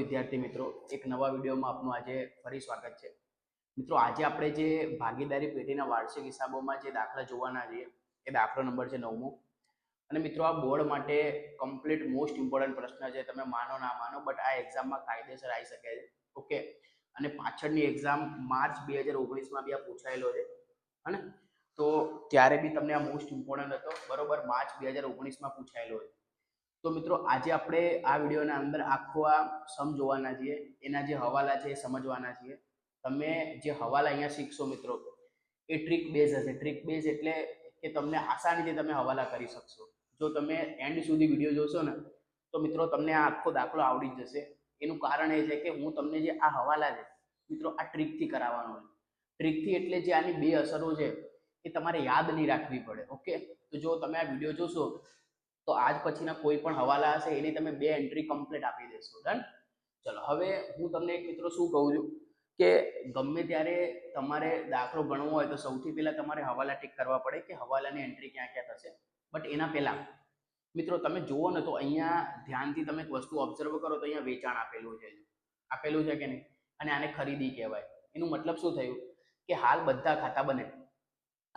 વિદ્યાર્થી મિત્રો, એક નવા વિડીયોમાં આપનું આજે ફરી સ્વાગત છે. મિત્રો, આજે આપણે જે ભાગીદારી પેઢીના વાર્ષિક હિસાબોમાં જે દાખલા જોવાના છીએ એ દાખલો નંબર છે 9મો. અને મિત્રો, આ બોર્ડ માટે કમ્પ્લીટ મોસ્ટ ઇમ્પોર્ટન્ટ પ્રશ્ન છે. તમે માનો ના માનો, બટ આ એક્ઝામમાં કાયદેસર આવી શકે છે. ઓકે. અને પાછળની એક્ઝામ માર્ચ 2019માં બી આ પૂછાયેલો છે. હને? તો ત્યારે બી તમને આ મોસ્ટ ઇમ્પોર્ટન્ટ હતો. બરોબર, માર્ચ 2019માં પૂછાયેલો છે. તો મિત્રો, આજે આપણે આ વિડીયોના અંદર આખો આ સમ જોવાના છીએ, એના જે હવાલા છે એ સમજવાના છીએ. તમે જે હવાલા અહીંયા શીખશો મિત્રો, એ ટ્રીક બેઝ હશે. ટ્રીક બેઝ એટલે કે તમને આસાનીથી તમે હવાલા કરી શકશો. જો તમે એન્ડ સુધી વિડીયો જોશો ને તો મિત્રો તમને આ આખો દાખલો આવડી જ જશે. એનું કારણ એ છે કે હું તમને જે આ હવાલા છે મિત્રો, આ ટ્રીકથી કરાવવાનો છે. ટ્રીકથી એટલે જે આની બે અસરો છે એ તમારે યાદ નહીં રાખવી પડે. ઓકે. તો જો તમે આ વિડીયો જોશો તો આજ પછીના કોઈ પણ હવાલા હશે એની તમે બે એન્ટ્રી કમ્પ્લીટ આપી દેશો. ડન? ચલો, હવે હું તમને એક મિત્રો શું કહું છું કે ગમે ત્યારે તમારે દાખલો ગણવો હોય તો સૌથી પહેલા તમારે હવાલા ટીક કરવા પડે કે હવાલાની એન્ટ્રી ક્યાં ક્યાં થશે. બટ એના પહેલા મિત્રો તમે જુઓ ને તો અહીંયા ધ્યાનથી તમે એક વસ્તુ ઓબ્ઝર્વ કરો તો અહીંયા વેચાણ આપેલું છે કે નહીં? અને આને ખરીદી કહેવાય. એનું મતલબ શું થયું કે હાલ બધા ખાતા બને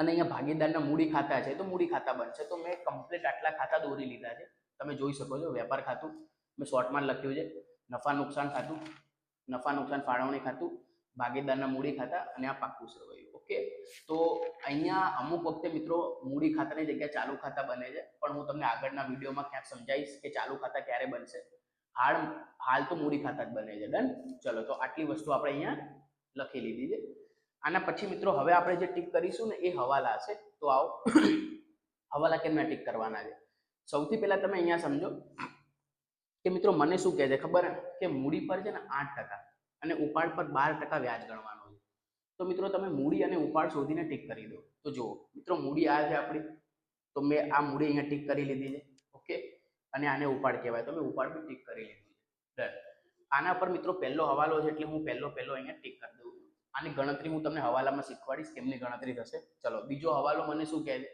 અને અહીંયા ભાગીદારના મૂડી ખાતા છે તો મૂડી ખાતા બનશે. તો મેં કમ્પ્લીટ આટલા ખાતા દોરી લીધા છે. તમે જોઈ શકો છો. વેપાર ખાતું મેં શોર્ટમાં લખ્યું છે, નફા નુકસાન ખાતું, નફા નુકસાન ફાળવણી ખાતું, ભાગીદારના મૂડી ખાતા અને આ પાકું સરવૈયું. ઓકે. તો અહીંયા અમુક વખતે મિત્રો મૂડી ખાતાની જગ્યાએ ચાલુ ખાતા બને છે, પણ હું તમને આગળના વિડીયોમાં ક્યાંક સમજાવીશ કે ચાલુ ખાતા ક્યારે બનશે. હાલ તો મૂડી ખાતા જ બને છે. ડન? ચલો, તો આટલી વસ્તુ આપણે અહીંયા લખી લીધી છે. આના પછી મિત્રો હવે આપણે જે ટીક કરીશું ને એ હવાલા છે. તો આવો હવાલા કેમના ટીક કરવાના છે. સૌથી પહેલા તમે અહીંયા સમજો કે મિત્રો મને શું કહે છે ખબર કે મૂડી પર છે ને 8% અને ઉપાડ પર 12% વ્યાજ ગણવાનું છે. તો મિત્રો તમે મૂડી અને ઉપાડ શોધીને ટીક કરી દો. તો જુઓ મિત્રો, મૂડી આ છે આપણી, તો મેં આ મૂડી અહીંયા ટીક કરી લીધી છે. ઓકે. અને આને ઉપાડ કહેવાય તો મેં ઉપાડ બી ટીક કરી લીધી છે. આના પર મિત્રો પહેલો હવાલો છે એટલે હું પહેલો અહીંયા ટીક કરી દઉં છું. આની ગણતરી હું તમને હવાલામાં શીખવાડીશ કેમની ગણતરી થશે. ચલો, બીજો હવાલો મને શું કહે છે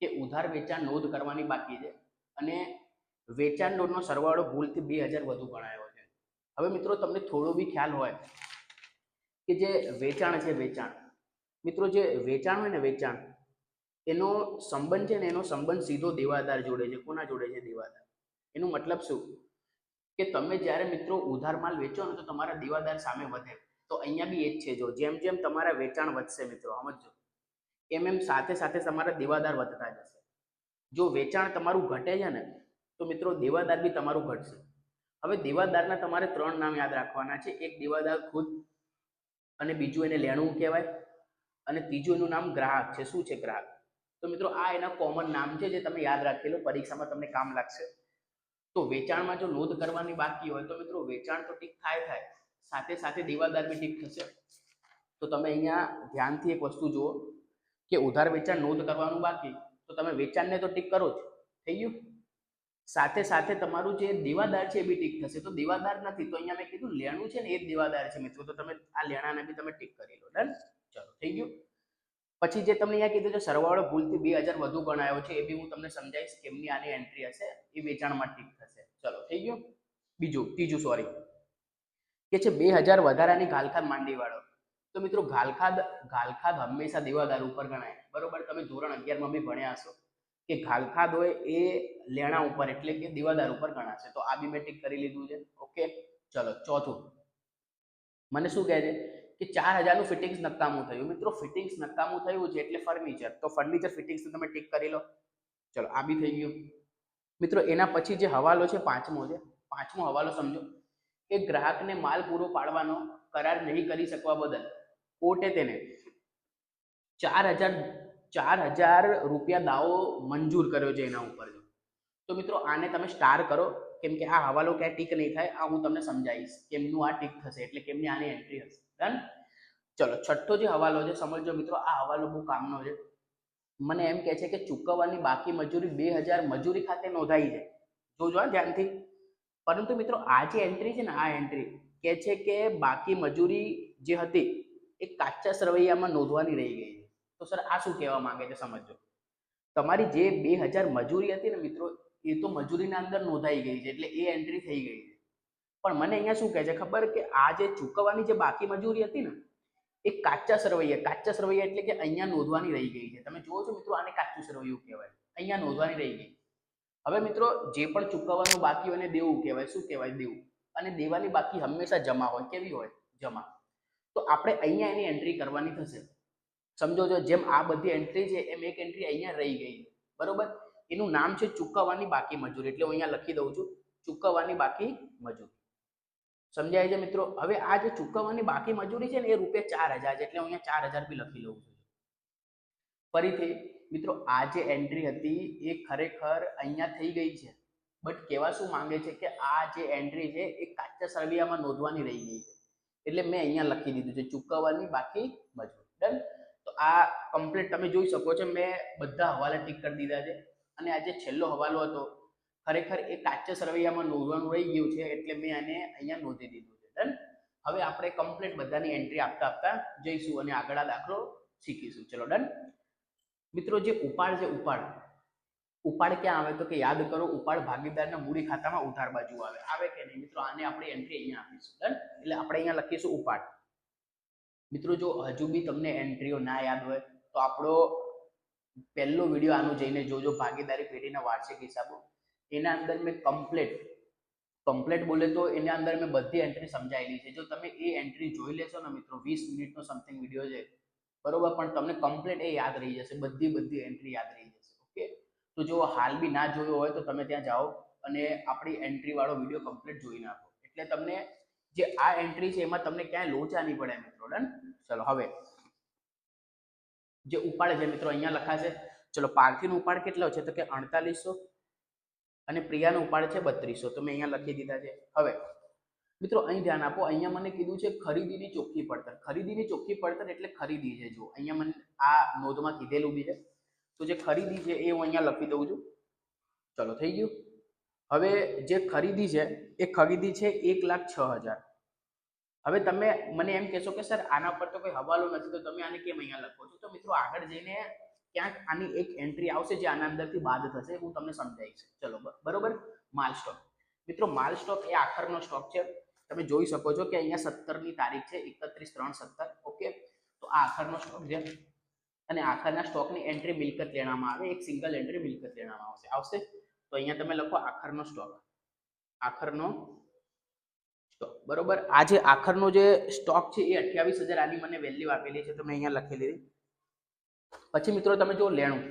કે ઉધાર વેચાણ નોંધ કરવાની બાકી છે અને વેચાણ નોંધનો સરવાળો ભૂલથી 2000 વધુ ગણાયો છે. હવે મિત્રો તમને થોડો બી ખ્યાલ હોય કે જે વેચાણ છે, મિત્રો જે વેચાણ હોય ને, વેચાણ એનો સંબંધ છે ને, એનો સંબંધ સીધો દેવાદાર જોડે છે. કોના જોડે છે? દેવાદાર. એનું મતલબ શું કે તમે જ્યારે મિત્રો ઉધાર માલ વેચો ને તો તમારા દેવાદાર સામે વધે. તો અહીંયા બી એ જ છે. જો જેમ જેમ તમારા વેચાણ વધશે મિત્રો, સમજો, એમ સાથે સાથે તમારા દેવાદાર વધતા જશે. જો વેચાણ તમારું ઘટે છે ને તો મિત્રો દેવાદાર બી તમારું ઘટશે. હવે દેવાદારના તમારે 3 નામ યાદ રાખવાના છે. એક દેવાદાર ખુદ, અને બીજું એને લેણું કહેવાય, અને ત્રીજું એનું નામ ગ્રાહક છે. શું છે? ગ્રાહક. તો મિત્રો આ એના કોમન નામ છે જે તમે યાદ રાખેલો, પરીક્ષામાં તમને કામ લાગશે. તો વેચાણમાં જો નોંધ કરવાની બાકી હોય તો મિત્રો વેચાણ તો ટીક થાય, સાથે સાથે દેવાદાર બી ટીક થશે. તો તમે અહીંયા ધ્યાનથી એક વસ્તુ જુઓ કે ઉધાર વેચાણ નોંધ કરવાનું બાકી, તો તમે વેચાણને તો ટીક કરો જ, થઈ ગયું. સાથે સાથે તમારું જે દેવાદાર છે એ બી ટીક થશે. તો દેવાદાર નથી તો અહીંયા મેં કીધું લેણું છે ને એ જ દેવાદાર છે મિત્રો, તો તમે આ લેણાને બી તમે ટીક કરી લો. ડન? ચલો, થઈ ગયું. પછી જે તમને અહીંયા કીધું છે સરવાળો ભૂલથી 2000 વધુ ગણાયો છે, એ બી હું તમને સમજાવીશ કેમની આની એન્ટ્રી હશે. એ વેચાણમાં ટીક થશે. ચલો, થઈ ગયું. ત્રીજું સોરી કે છે 2000 વધારાની ઘાલખાદ માંડી વાળો. તો મિત્રો ઘાલખાદ હંમેશા દેવાદાર ઉપર ગણાય. બરોબર, તમે ધોરણ 11માં બી ભણ્યા હશો કે ઘાલખાદ હોય એ લેણા ઉપર એટલે કે દેવાદાર ઉપર ગણાશે. તો આ બી મેં ટીક કરી લીધું છે. ઓકે. ચલો, ચોથું મને શું કહે છે કે 4000 નું ફિટિંગ્સ નકામું થયું. મિત્રો ફિટિંગ્સ નકામું થયું છે એટલે ફર્નિચર, તો ફર્નિચર ફિટિંગ્સ તમે ટીક કરી લો. ચલો, આ બી થઈ ગયું. મિત્રો એના પછી જે હવાલો છે પાંચમો હવાલો સમજો કે ગ્રાહકને માલ પૂરો પાડવાનો કરાર નહીં કરી શકવા બદલ કોર્ટે તેને 4000 રૂપિયા દાવો મંજૂર કર્યો છે એના ઉપર. તો મિત્રો આને તમે સ્ટાર કરો, કેમ કે આ હવાલો ક્યાંય ટીક નહીં થાય. આ હું તમને સમજાવીશ કેમનું આ ટીક થશે, એટલે કેમની આની એન્ટ્રી હશે. ડન? ચલો, છઠ્ઠો જે હવાલો છે સમજો મિત્રો, આ હવાલો બહુ કામનો છે. મને એમ કહે છે કે ચૂકવવાની બાકી મજૂરી 2000 મજૂરી ખાતે નોંધાઈ છે. જોજો ધ્યાનથી. પરંતુ મિત્રો આ જે એન્ટ્રી છે ને, આ એન્ટ્રી કહે છે કે બાકી મજૂરી જે હતી એ કાચા સરવૈયામાં નોંધવાની રહી ગઈ છે. તો સર આ શું કહેવા માંગે છે સમજો. તમારી જે 2000 મજૂરી હતી ને મિત્રો, એ તો મજૂરીના અંદર નોંધાઈ ગઈ છે એટલે એ એન્ટ્રી થઈ ગઈ છે. પણ મને અહીંયા શું કહે છે ખબર, કે આ જે ચૂકવવાની જે બાકી મજૂરી હતી ને એ કાચા સરવૈયા એટલે કે અહીંયા નોંધવાની રહી ગઈ છે. તમે જુઓ છો મિત્રો, આને કાચું સરવૈયું કહેવાય, અહીંયા નોંધવાની રહી ગઈ. હવે મિત્રો જે પણ ચૂકવવાનું બાકી હોય એને દેવું કહેવાય. શું કહેવાય? દેવું. અને દેવાની બાકી હંમેશા જમા હોય. કેવી હોય? જમા. તો આપણે અહીંયા એની એન્ટ્રી કરવાની થશે. સમજો છો, જેમ આ બધી એન્ટ્રી છે એમ એક એન્ટ્રી અહીંયા રહી ગઈ, બરોબર. એનું નામ છે ચૂકવવાની બાકી મજૂરી, એટલે હું અહીંયા લખી દઉં છું ચૂકવવાની બાકી મજૂરી. સમજાય છે મિત્રો? હવે આ જે ચૂકવવાની બાકી મજૂરી છે ને એ ₹4000 છે, એટલે હું અહીંયા 4000 બી લખી લઉં છું. ફરીથી મિત્રો, આ જે એન્ટ્રી હતી એ ખરેખર અહીંયા થઈ ગઈ છે, બટ કહેવા શું માંગે છે કે આ જે એન્ટ્રી છે એ કાચા સરવૈયામાં નોંધવાની રહી ગઈ છે, એટલે મેં અહીંયા લખી દીધું છે ચૂકવવાની બાકી મજૂરી. ડન. તો આ કમ્પ્લીટ તમે જોઈ શકો છો, મેં બધા હવાલા ટીક કરી દીધા છે. અને આ જે છેલ્લો હવાલો હતો ખરેખર એ કાચા સરવૈયામાં નોંધવાનું રહી ગયું છે, એટલે મેં આને અહીંયા નોંધી દીધું છે. ડન. હવે આપણે કમ્પ્લીટ બધાની એન્ટ્રી આપતા જઈશું અને આગળ આ દાખલો શીખીશું. ચલો ડન. મિત્રો, જે ઉપાડ છે, ઉપાડ ક્યાં આવે તો કે યાદ કરો, ઉપાડ ભાગીદારના મૂડી ખાતામાં ઉધાર બાજુ આવે કે નહીં મિત્રો? આને આપણે એન્ટ્રી અહીંયા આપીશું. ડન. એટલે આપણે અહીંયા લખીશું ઉપાડ. મિત્રો, જો હજુ બી તમને એન્ટ્રીઓ ના યાદ હોય તો આપણો પહેલો વિડીયો આનું જઈને જોજો, ભાગીદારી પેઢીના વાર્ષિક હિસાબો. એના અંદર મેં કમ્પ્લેટ બોલે તો એના અંદર મેં બધી એન્ટ્રી સમજાયેલી છે. જો તમે એ એન્ટ્રી જોઈ લેશો ને મિત્રો, 20 મિનિટનો સમથિંગ વિડીયો છે, બરોબર, પણ તમને કમ્પ્લીટ એ યાદ રહી જશે, બધી એન્ટ્રી યાદ રહી જશે. ઓકે. તો જો હાલ બી ના જોયો હોય તો તમે ત્યાં જાઓ અને આપણી એન્ટ્રી વાળો વિડીયો કમ્પ્લીટ જોઈ નાખો, એટલે તમને જે આ એન્ટ્રી છે એમાં તમને ક્યાંય લોચા નહીં પડે મિત્રો. ડન. ચલો, હવે જે ઉપાડ છે મિત્રો અહીંયા લખાશે. ચલો, પાર્થિવનો ઉપાડ કેટલો છે તો કે 4800 અને પ્રિયાનો ઉપાડ છે 3200, તો મેં અહીંયા લખી દીધા છે. હવે મિત્રો અહીં ધ્યાન આપો, અહીંયા મને કીધું છે ખરીદીની ચોખ્ખી પડતર. ખરીદીની ચોખ્ખી પડતર એટલે ખરીદી છે. જો અહીંયા મને આ નોંધમાં કીધેલું બી છે, તો જે ખરીદી છે એ હું અહીંયા લખી દઉં છું. ચલો, થઈ ગયું. હવે જે ખરીદી છે એ ખરીદી છે 1,06,000. હવે તમે મને એમ કહેશો કે સર આના પર તો કોઈ હવાલો નથી, તો તમે આને કેમ અહીંયા લખો છો? તો મિત્રો, આગળ જઈને ક્યાંક આની એક એન્ટ્રી આવશે જે આના અંદરથી બાદ થશે, હું તમને સમજાવીશ. ચલો, બરોબર. માલ સ્ટોક. મિત્રો, માલ સ્ટોક એ આખરનો સ્ટોક છે. તમે જોઈ શકો છો કે અહીંયા 17ની તારીખ છે, 31/3/17. ઓકે. તો આ આખરનો સ્ટોક છે અને આખરના સ્ટોકની એન્ટ્રી મિલકત લેવામાં આવે, એક સિંગલ એન્ટ્રી મિલકત લેવામાં આવશે. તો અહીંયા તમે લખો આખરનો સ્ટોક. બરોબર. આ જે આખરનો જે સ્ટોક છે એ 28,000 આની મને વેલ્યુ આપેલી છે, તો મેં અહીંયા લખી લીધી. પછી મિત્રો તમે જો લેણું,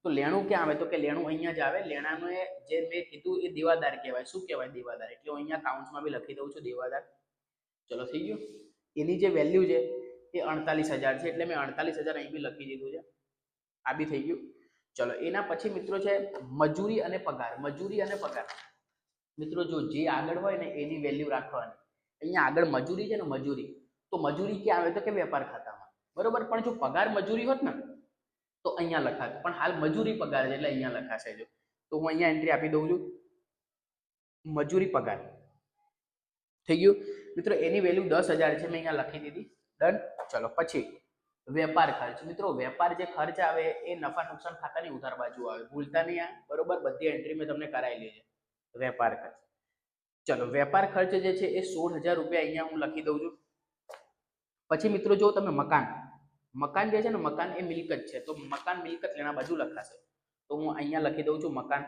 તો લેણું ક્યાં આવે તો કે લેણું અહીંયા જ આવે. લેણાનું જે મેં કીધું એ દેવાદાર કહેવાય. શું કહેવાય? દેવાદાર. એટલે હું અહીંયા કાઉન્સમાં બી લખી દઉં છું દેવાદાર. ચલો, થઈ ગયું. એની જે વેલ્યુ છે એ 48,000 છે, એટલે મેં 48,000 અહીં બી લખી દીધું છે. આ બી થઈ ગયું. ચલો, એના પછી મિત્રો છે મજૂરી અને પગાર. મિત્રો, જો જે આગળ હોય ને એની વેલ્યુ રાખવાની. અહીંયા આગળ મજૂરી છે ને, મજૂરી, તો મજૂરી ક્યાં આવે તો કે વેપાર ખાતામાં, બરોબર. પણ જો પગાર મજૂરી હોત ને તો અહીંયા લખાશે, પણ હાલ મજૂરી પગાર છે એટલે અહીંયા લખાશે. જો તો હું અહીંયા એન્ટ્રી આપી દઉં છું મજૂરી પગાર. થઈ ગયું મિત્રો. એની વેલ્યુ 10,000 છે, મેં અહીંયા લખી દીધી. ડન. ચલો, પછી વેપાર ખર્ચ. મિત્રો, વેપાર જે ખર્ચ આવે એ નફા નુકસાન ખાતાની ઉધાર બાજુ આવે, ભૂલતા નહીં આ, બરોબર. બધી એન્ટ્રી મેં તમને કરાયેલી છે. વેપાર ખર્ચ. ચલો, વેપાર ખર્ચ જે છે એ 16,000 રૂપિયા અહીંયા હું લખી દઉં છું. પછી મિત્રો, જો તમે મકાન જે છે ને, મકાન એ મિલકત છે, તો મકાન મિલકત લેણા બાજુ લખાશે, તો હું અહીંયા લખી દઉં છું મકાન.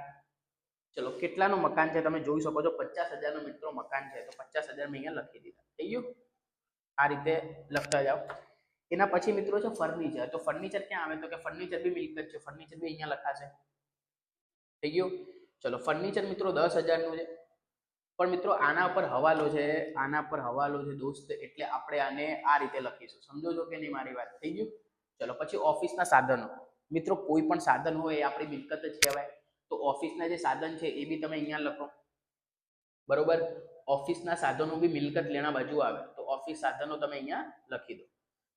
ચલો, કેટલાનું મકાન છે તમે જોઈ શકો છો, 50,000 મિત્રો મકાન છે, તો 50,000 મેં અહીંયા લખી દીધા. થઈ ગયું. આ રીતે લખતા જાઓ. એના પછી મિત્રો છે ફર્નિચર. તો ફર્નિચર ક્યાં આવે તો કે ફર્નિચર બી મિલકત છે, ફર્નિચર બી અહીંયા લખાશે. થઈ ગયું. ચલો, ફર્નિચર મિત્રો 10,000 નું છે, પણ મિત્રો આના પર હવાલો છે દોસ્ત, એટલે આપણે આને આ રીતે લખીશું. સમજો છો કે નહીં મારી વાત? થઈ ગયું. ચલો, પછી ઓફિસના સાધનો. મિત્રો, કોઈ પણ સાધન હોય એ આપણી મિલકત જ કહેવાય, તો ઓફિસના જે સાધન છે એ બી તમે અહીંયા લખો, બરોબર. ઓફિસના સાધનો બી મિલકત લેણા બાજુ આવે, તો ઓફિસ સાધનો તમે અહીંયા લખી દો.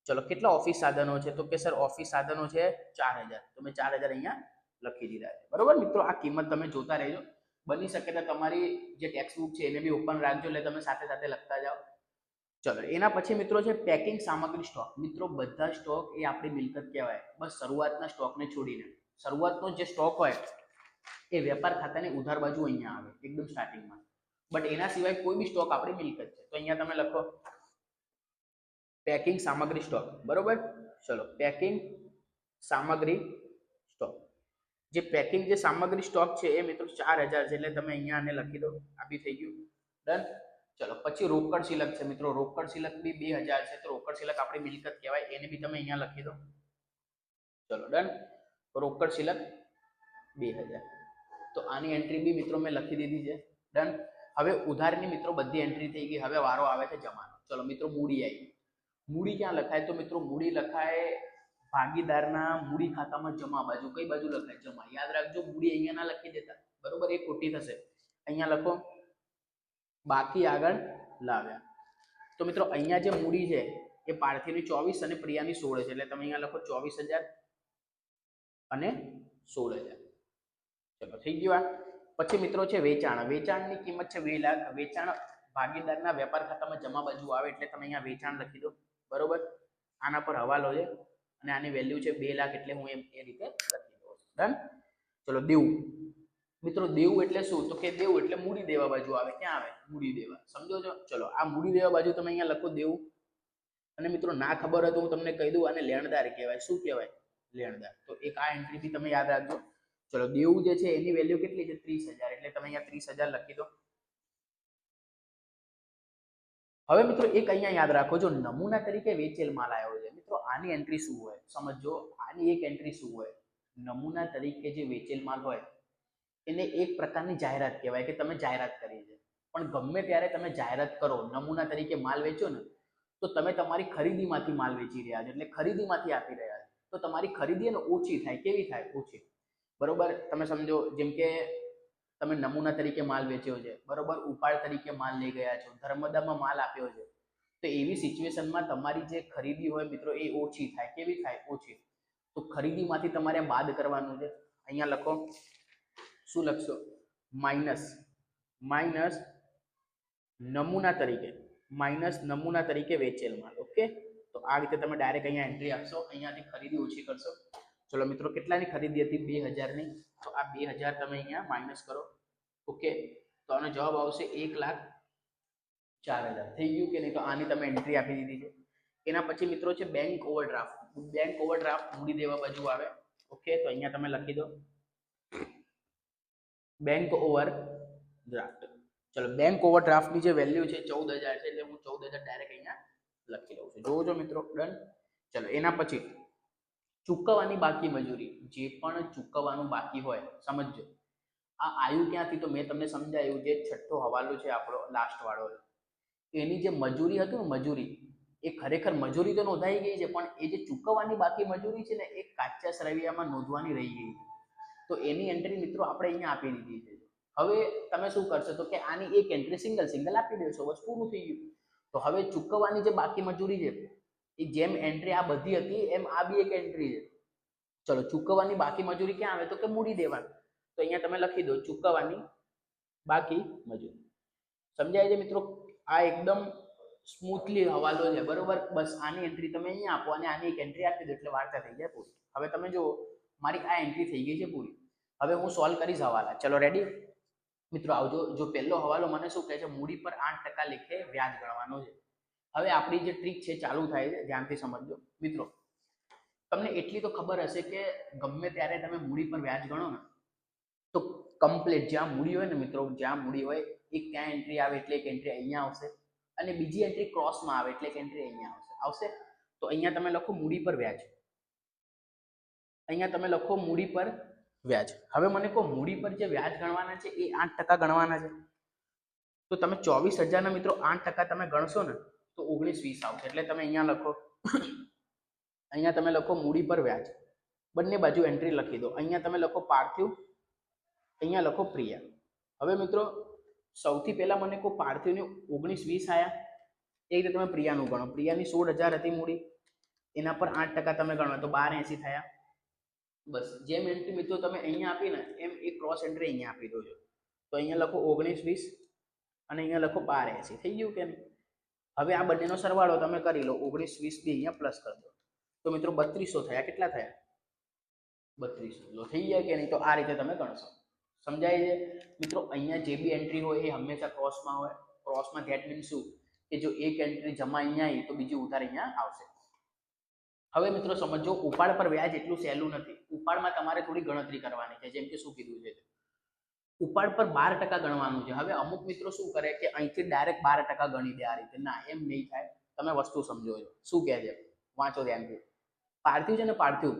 ચલો, કેટલા ઓફિસ સાધનો છે તો કે સર ઓફિસ સાધનો છે 4,000, તો મેં 4,000 અહીંયા લખી દીધા છે, બરોબર. મિત્રો, આ કિંમત તમે જોતા રહેજો. બની શકે તો તમારી જે ટેક્સ્ટ બુક છે એને બી ઓપન રાખજો, એટલે તમે સાથે સાથે લખતા જાઓ. ચલો, એના પછી મિત્રો છે પેકિંગ સામગ્રી સ્ટોક. મિત્રો, બધા સ્ટોક એ આપણી મિલકત કહેવાય, બસ શરૂઆતના સ્ટોકને છોડીને. શરૂઆતનો જે સ્ટોક હોય એ વેપાર ખાતાની ઉધાર બાજુ અહીંયા આવે, એકદમ સ્ટાર્ટિંગમાં. બટ એના સિવાય કોઈ બી સ્ટોક આપણી મિલકત છે. તો અહીંયા તમે લખો પેકિંગ સામગ્રી સ્ટોક, બરોબર. ચલો પેકિંગ સામગ્રી સ્ટોક, જે પેકિંગ જે સામગ્રી સ્ટોક છે એ મિત્રો 4000 છે, એટલે તમે અહીંયા આને લખી દો. આ બી થઈ ગયું, ડન. ચલો પછી રોકડ શિલક છે મિત્રો, રોકડ શિલક બી 2000 છે, તો રોકડ શિલક આપણી મિલકત કહેવાય, એને બી તમે અહીંયા લખી દો. ચલો ડન, રોકડ શિલક 2000. તો આની એન્ટ્રી બી મિત્રો મેં લખી દીધી છે, ડન. હવે ઉધારની મિત્રો બધી એન્ટ્રી થઈ ગઈ, હવે વારો આવે છે જમાનો. ચલો મિત્રો મૂડી આવી. મૂડી ક્યાં લખાય? તો મિત્રો મૂડી લખાય ભાગીદારના મૂડી ખાતામાં જમા બાજુ. કઈ બાજુ લખાય? જમા. યાદ રાખજો, મૂડી અહીંયા ના લખી દેતા, બરોબર, એ ખોટી થશે. અહીંયા લખો બાકી આગળ લાવ્યા. તો મિત્રો અહીંયા જે મૂડી છે એ પાર્થિવની 24 અને પ્રિયાની 16 છે, એટલે તમે અહીંયા લખો 24000 અને 16000. ચલો થઈ ગયું. આ પછી મિત્રો છે વેચાણ. વેચાણની કિંમત છે 2 લાખ. વેચાણ ભાગીદારના વેપાર ખાતામાં જમા બાજુ આવે, એટલે તમે અહીંયા વેચાણ લખી દો, બરોબર. આના પર હવાલો છે અને આની વેલ્યુ છે 2 લાખ, એટલે હું એ રીતે લખી દઉં, ડન. ચલો દેવું. મિત્રો દેવું એટલે શું? તો કે દેવું એટલે મૂડી દેવા બાજુ આવે. ક્યાં આવે? મૂડી દેવા, સમજો છો? ચલો આ મૂડી દેવા બાજુ તમે અહીંયા લખો દેવું. અને મિત્રો ના ખબર હોય તો હું તમને કહી દઉં, આને લેણદાર કહેવાય. શું કહેવાય? લેણદાર. તો એક આ એન્ટ્રી બી તમે યાદ રાખજો. ચલો દેવું જે છે એની વેલ્યુ કેટલી છે? 30000, એટલે તમે અહીંયા 30000 લખી દો. હવે મિત્રો એક અહીંયા યાદ રાખો, જો નમૂના તરીકે વેચેલ માલ આવ્યો છે મિત્રો, આની એન્ટ્રી શું હોય સમજો. આની એક એન્ટ્રી શું હોય? નમૂના તરીકે જે વેચેલ માલ હોય એને એક પ્રકારની જાહેરાત કહેવાય કે તમે જાહેરાત કરી છે. પણ ગમે ત્યારે તમે જાહેરાત કરો, નમૂના તરીકે માલ વેચો ને, તો તમે તમારી ખરીદીમાંથી માલ વેચી રહ્યા છો, એટલે ખરીદીમાંથી આપી રહ્યા છો. તો તમારી ખરીદી એને ઓછી થાય. કેવી થાય? ઓછી, બરોબર. તમે સમજો, જેમ કે તમે નમૂના તરીકે માલ વેચ્યો છે, બરોબર, ઉપાડ તરીકે માલ લઈ ગયા છો, ધર્મદામાં માલ આપ્યો છે, તો એવી સિચ્યુએશનમાં તમારી જે ખરીદી હોય મિત્રો એ ઓછી થાય. કેવી થાય? ઓછી. તો ખરીદીમાંથી તમારે બાદ કરવાનું છે. અહીંયા લખો, શું લખશો? માઇનસ નમૂના તરીકે, માઇનસ નમૂના તરીકે વેચેલ માલ. ઓકે, તો આ રીતે તમે ડાયરેક્ટ અહીંયા એન્ટ્રી આપશો, અહીંયાથી ખરીદી ઓછી કરશો. ચલો મિત્રો કેટલાની ખરીદી હતી? 2000ની. તો આ 2000 તમે અહીંયા માઇનસ કરો. ઓકે, તો આનો જવાબ આવશે 1,04,000. થઈ ગયું કે નહીં? તો આની તમે એન્ટ્રી આપી દીધી છે. એના પછી મિત્રો છે બેંક ઓવરડ્રાફ્ટ. બેંક ઓવરડ્રાફ્ટ મૂડી દેવા બાજુ આવે. ઓકે, તો અહીંયા તમે લખી દો બેંક ઓવરડ્રાફ્ટ. ચલો બેંક ઓવરડ્રાફ્ટની જે વેલ્યુ છે 14000 છે, એટલે હું 14000 ડાયરેક્ટ અહીંયા લખી લઉં છું. જોજો મિત્રો, ડન. ચલો એના પછી ચૂકવવાની બાકી મજૂરી. જે પણ ચૂકવવાનું બાકી હોય, સમજજો. આ આયુ ક્યાંથી? તો મેં તમને સમજાયું, જે છઠ્ઠો હવાલો છે આપણો લાસ્ટ વાળો, એની જે મજૂરી હતી ને, મજૂરી એ ખરેખર મજૂરી તો નોંધાઈ ગઈ છે, પણ એ જે ચૂકવવાની બાકી મજૂરી છે ને એ કાચા સરવૈયામાં નોંધવાની રહી ગઈ છે. તો એની એન્ટ્રી મિત્રો આપણે અહીંયા આપી દીધી છે. હવે તમે શું કરશો? તો કે આની એક એન્ટ્રી સિંગલ આપી દેશો, બસ પૂરું થઈ ગયું. તો હવે ચૂકવવાની જે બાકી મજૂરી છે એ જેમ એન્ટ્રી આ બધી હતી એમ આ બી એક એન્ટ્રી છે. ચલો ચૂકવવાની બાકી મજૂરી ક્યાં આવે? તો કે મૂડી દેવાનું. તો અહીંયા તમે લખી દો ચૂકવવાની બાકી મજૂરી. સમજાય છે મિત્રો? આ એકદમ સ્મૂથલી હવાલો છે, બરોબર. બસ આની એન્ટ્રી તમે અહીંયા આપો અને આની એક એન્ટ્રી આપી દો એટલે વાર્તા થઈ જાય પૂરી. હવે તમે જુઓ, મારી આ એન્ટ્રી થઈ ગઈ છે પૂરી. હવે હું સોલ્વ કરીશ હવાલા. ચલો રેડી મિત્રો, આવજો. જો પહેલો હવાલો મને શું કહે છે? મૂડી પર 8% લેખે વ્યાજ ગણવાનો છે. હવે આપણી જે ટ્રીક છે ચાલુ થાય છે, ધ્યાનથી સમજજો મિત્રો. તમને એટલી તો ખબર હશે કે ગમે ત્યારે તમે મૂડી પર વ્યાજ ગણો ને, તો કમ્પ્લીટ જ્યાં મૂડી હોય ને મિત્રો, જ્યાં મૂડી હોય એક ક્યાં એન્ટ્રી આવે એટલે એક એન્ટ્રી અહીંયા આવશે, અને બીજી એન્ટ્રી ક્રોસમાં આવે એટલે એક એન્ટ્રી અહીંયા આવશે. તો અહીંયા તમે લખો મૂડી પર વ્યાજ. અહીંયા તમે લખો મૂડી પર વ્યાજ. હવે મને કહો, મૂડી પર જે વ્યાજ ગણવાના છે એ 8% ગણવાના છે. તો તમે 24000 ના મિત્રો 8% તમે ગણશો ને તો 19-20 આવશે. એટલે તમે અહીંયા લખો, અહીંયા તમે લખો મૂડી પર વ્યાજ. બંને બાજુ એન્ટ્રી લખી દો. અહીંયા તમે લખો પાર્થિવ, અહીંયા લખો પ્રિયા. હવે મિત્રો સૌથી પહેલા મને કહો, પાર્થિવની 19-20 આયા, એ રીતે તમે પ્રિયાનું ગણો. પ્રિયાની 16000 હતી મૂડી, એના પર 8% તમે ગણો તો 1280 થયા. બસ જેમ એન્ટ્રી મિત્રો તમે અહીંયા આપી ને એમ એક ક્રોસ એન્ટ્રી અહીંયા આપી દો છો. તો અહીંયા લખો 19-20 અને અહીંયા લખો 1280. થઈ ગયું કે નહીં? હવે આ બંનેનો સરવાળો તમે કરી લો. 19-20 બી અહીંયા પ્લસ કરી દો તો મિત્રો 3200 થયા. કેટલા થયા? 3200. થઈ જાય કે નહીં? તો આ રીતે તમે ગણશો. સમજાય છે મિત્રો? અહીંયા જે બી એન્ટ્રી હોય એ હંમેશા ક્રોસમાં હોય. ક્રોસમાં ધેટ મીન્સ શું કે જો એક એન્ટ્રી જમા અહીંયા આવી તો બીજી ઉધાર અહીંયા આવશે. હવે મિત્રો સમજો, ઉપાડ પર વ્યાજ એટલું સહેલું નથી. ઉપાડમાં તમારે થોડી ગણતરી કરવાની છે. જેમ કે શું કીધું છે, ઉપાડ પર 12% ગણવાનું છે. હવે અમુક મિત્રો શું કરે કે અહીંથી ડાયરેક્ટ 12% ગણી દે. આ રીતે ના, એમ નહીં થાય. તમે વસ્તુ સમજો છો. શું કહે છે, વાંચો ધ્યાનથી. પાર્થિવ છે ને, પાર્થિવ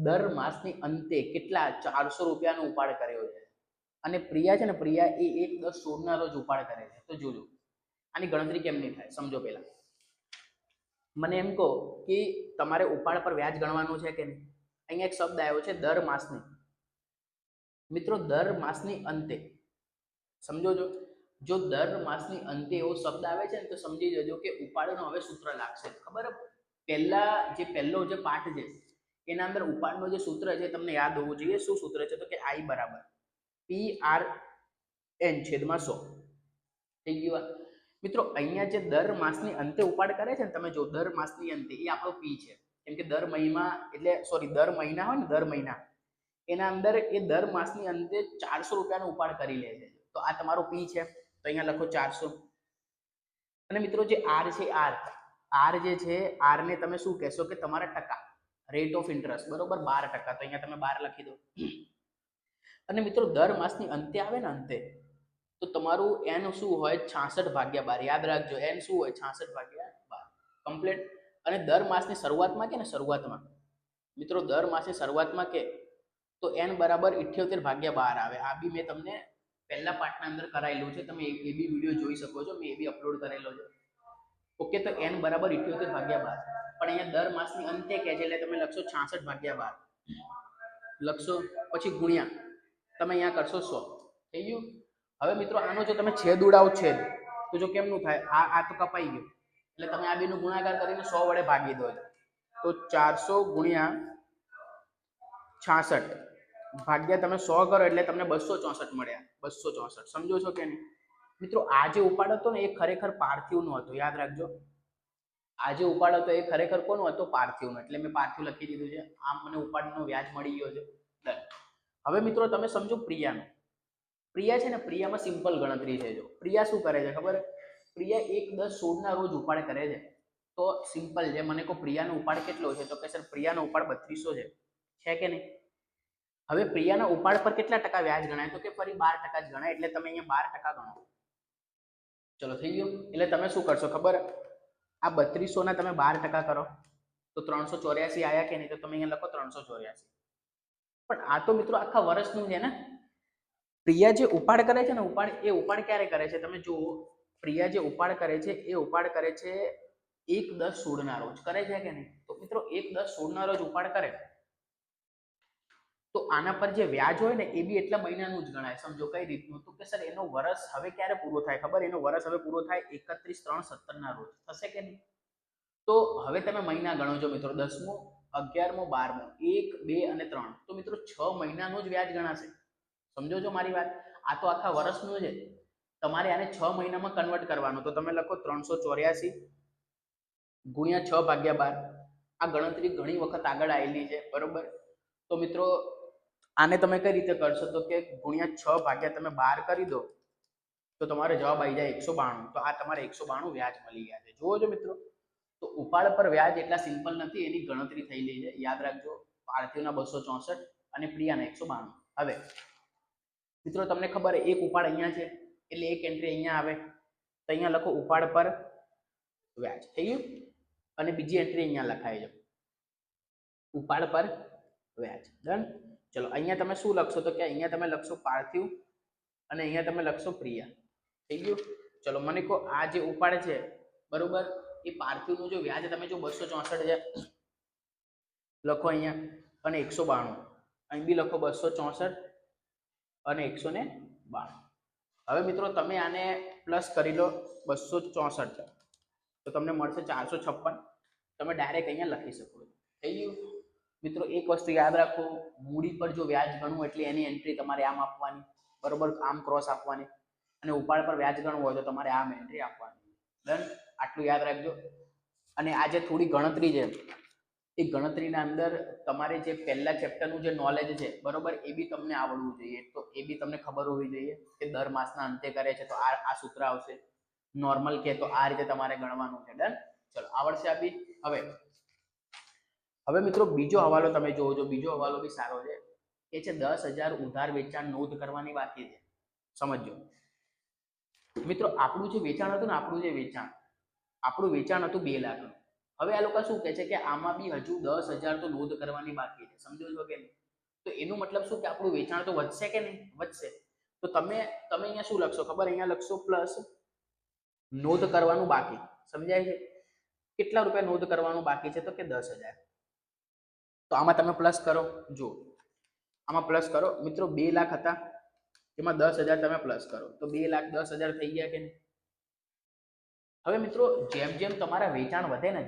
દર માસની અંતે કેટલા 400 રૂપિયાનો ઉપાડ કર્યો છે. અને પ્રિયા છે ને, પ્રિયા એ 1/10/16 ના રોજ ઉપાડ કરે છે. તો જોજો આની ગણતરી કેમ નહીં થાય, સમજો. પહેલા મને એમ કહો કે તમારે ઉપાડ પર વ્યાજ ગણવાનું છે કે નહીં. અહીંયા એક શબ્દ આવ્યો છે દર માસની. મિત્રો દર માસની અંતે, સમજો છો? જો દર માસની અંતે એવો શબ્દ આવે છે ને તો સમજી જજો કે ઉપાડનો હવે સૂત્ર લાગશે. ખબર? પહેલો જે પાઠ છે એના અંદર ઉપાડનો જે સૂત્ર છે તમને યાદ હોવું જોઈએ. શું સૂત્ર છે? તો કે I બરાબર PRN છેદમાં 100. થઈ ગયું મિત્રો? અહીંયા જે દર માસની અંતે ઉપાડ કરે છે ને, તમે જો દર માસની અંતે એ આપણો P છે. કેમ કે દર મહિના એટલે દર મહિના હોય ને, દર મહિના એના અંદર એ દર માસની અંતે 400 રૂપિયાનો ઉપાડ કરી લે છે. તો આ તમારો P છે. તો અહીંયા લખો 400. અને મિત્રો જે R છે, R જે છે, R ને તમે શું કહેશો કે તમારા ટકા, રેટ ઓફ ઇન્ટરેસ્ટ, બરોબર? 12%. તો અહીંયા તમે 12 લખી દો. અને મિત્રો દર માસની અંતે આવે ને, અંતે, તો તમારું N શું હોય? 66/12. યાદ રાખજો, N શું હોય? 66/12. કમ્પ્લીટ. અને દર માસની શરૂઆતમાં કે ને, શરૂઆતમાં મિત્રો દર માસની શરૂઆતમાં કે તો N બરાબર 78/12 આવે. આ બી મેં તમને પહેલા પાર્ટના અંદર કરાયેલું છે. તમે એ બી વિડીયો જોઈ શકો છો. મેં એ બી અપલોડ કરેલો છે. ઓકે, તો N બરાબર 78/12. પણ અહીંયા દર માસની અંતે કહે છે એટલે તમે લખશો 66/12 લખશો. પછી ગુણ્યા તમે અહીંયા કરશો 100. થઈ ગયું? હવે મિત્રો આનો જો તમે છેદ ઉડાવો, છેદ, તો જો કેમનું થાય? આ તો કપાઈ ગયું. એટલે તમે આ બેનો ગુણાકાર કરીને 100 વડે ભાગી દો. તો 400 ગુણ્યા 66 ભાગ્યા તમે 100 કરો એટલે તમને 264 મળ્યા. 264. સમજો છો કે નહીં? મિત્રો આ જે ઉપાડ હતો ને એ ખરેખર પાર્થિવનો હતો. યાદ રાખજો, આ જે ઉપાડ હતો એ ખરેખર કોનો હતો? પાર્થિવનો. એટલે મેં પાર્થિવ લખી દીધું છે. આમ મને ઉપાડનો વ્યાજ મળી ગયો છે. હવે મિત્રો તમે સમજો પ્રિયાનો. પ્રિયા છે ને, પ્રિયામાં સિમ્પલ ગણતરી છે. જો પ્રિયા શું કરે છે ખબર? પ્રિયા 1/10/16 ના રોજ ઉપાડ કરે છે. તો સિમ્પલ છે. મને કહો પ્રિયાનો ઉપાડ કેટલો છે? તો કે સર પ્રિયાનો ઉપાડ 3200 છે કે નહીં? હવે પ્રિયાના ઉપાડ પર કેટલા ટકા વ્યાજ ગણાય? તો કે ફરી 12% જ ગણાય. એટલે તમે અહીંયા 12% ગણો. ચલો, થઈ ગયું? એટલે તમે શું કરશો ખબર? આ 3200 ના તમે 12% કરો તો 384 આયા કે નહીં? તો તમે અહીંયા લખો 384. પણ આ તો મિત્રો આખા વર્ષનું છે ને. પ્રિયા જે ઉપાડ કરે છે ને, ઉપાડ ક્યારે કરે છે? તમે જુઓ, પ્રિયા જે ઉપાડ કરે છે એ ઉપાડ કરે છે 1/10/16 ના રોજ. કરે છે કે નહીં? તો મિત્રો 1/10/16 ના રોજ ઉપાડ કરે તો આના પર જે વ્યાજ હોય ને એ બી એટલા મહિનાનું જ ગણાય. સમજો કઈ રીતનું? તો કે સર એનો વર્ષ હવે ક્યારે પૂરો થાય ખબર? એનો વર્ષ હવે પૂરો થાય 31/3/17 ના રોજ. થશે કે નહીં? તો હવે તમે મહિના ગણો છો મિત્રો. 10મો, 11મો, 12મો, 1, 2 અને 3. તો મિત્રો 6 મહિનાનું જ વ્યાજ ગણાશે. સમજો છો મારી વાત? આ તો આખા વર્ષનું છે. તમારે આને 6 મહિનામાં કન્વર્ટ કરવાનું. તો તમે લખો 384 ગુણ્યા 6/12. આ ગણતરી ઘણી વખત આગળ આવેલી છે, બરોબર? તો મિત્રો આને તમે કઈ રીતે કરશો? તો કે ગુણ્યા 6/12 કરી દો તો તમારો જવાબ આવી જાય 192. તો આ તમારે 192 વ્યાજ મળી ગયા છે. જુઓ છો મિત્રો, તો ઉપાડ પર વ્યાજ એટલા સિમ્પલ નથી. એની ગણતરી થયેલી છે. યાદ રાખજો, પાર્થિવના 264 અને પ્રિયાના 192. હવે મિત્રો તમને ખબર એક ઉપાડ અહીંયા છે એટલે એક એન્ટ્રી અહીંયા આવે. તો અહીંયા લખો ઉપાડ પર વ્યાજ. થઈ ગયું? અને બીજી એન્ટ્રી અહીંયા લખાય છે ઉપાડ પર વ્યાજ. ડન? ચલો, અહીંયા તમે શું લખશો? તો કે અહીંયા તમે લખશો પાર્થિવ અને અહીંયા તમે લખશો પ્રિયા. થઈ ગયું? ચલો, મને કહો આ જે ઉપાડ છે, બરોબર, એ પાર્થિવનું જો વ્યાજ તમે જો 264 છે લખો અહીંયા, અને 192 અહીં બી લખો 264 અને 192. હવે મિત્રો તમે આને પ્લસ કરી લો 264 તો તમને મળશે 456. તમે ડાયરેક્ટ અહીંયા લખી શકો. થઈ ગયું? મિત્રો એક વસ્તુ યાદ રાખો, મૂડી પર જો વ્યાજ ગણવું એટલે એની એન્ટ્રી તમારે આમ આપવાની, બરોબર, આમ ક્રોસ આપવાની. અને ઉપાડ પર વ્યાજ ગણવું હોય તો તમારે આમ એન્ટ્રી આપવાની. ડન? આટલું યાદ રાખજો. અને આ જે થોડી ગણતરી છે એ ગણતરીના અંદર તમારે જે પહેલા ચેપ્ટરનું જે નોલેજ છે બરોબર, એ બી તમને આવડવું જોઈએ. તો એ બી તમને ખબર હોવી જોઈએ કે દર માસના અંતે કરે છે તો આ સૂત્ર આવશે, નોર્મલ કે તો આ રીતે તમારે ગણવાનું છે. ડન, ચલો આવડશે આ બી. હવે મિત્રો બીજો હવાલો તમે જોવો, બીજો હવાલો બી સારો છે. એ છે 10,000 ઉધાર વેચાણ નોંધ કરવાની બાકી છે. સમજો મિત્રો, આપણું જે વેચાણ હતું ને, આપણું વેચાણ હતું 2 લાખનું. હવે આ લોકો શું કહે છે કે આમાં બી હજુ 10,000 તો નોંધ કરવાની બાકી છે. સમજો છો કે નહીં? તો એનો મતલબ શું કે આપણું વેચાણ તો વધશે કે નહીં? વધશે. તો તમે અહીંયા શું લખશો ખબર? અહીંયા લખશો પ્લસ નોંધ કરવાનું બાકી. સમજાય છે? કેટલા રૂપિયા નોંધ કરવાનું બાકી છે? તો કે 10,000. તો આમાં તમે પ્લસ કરો. જો આમાં પ્લસ કરો મિત્રો, 2 લાખ હતા, એમાં 10,000 તમે પ્લસ કરો તો 2,10,000 થઈ ગયા કે નહીં? હવે મિત્રો, જેમ જેમ તમારા વેચાણ વધે ને,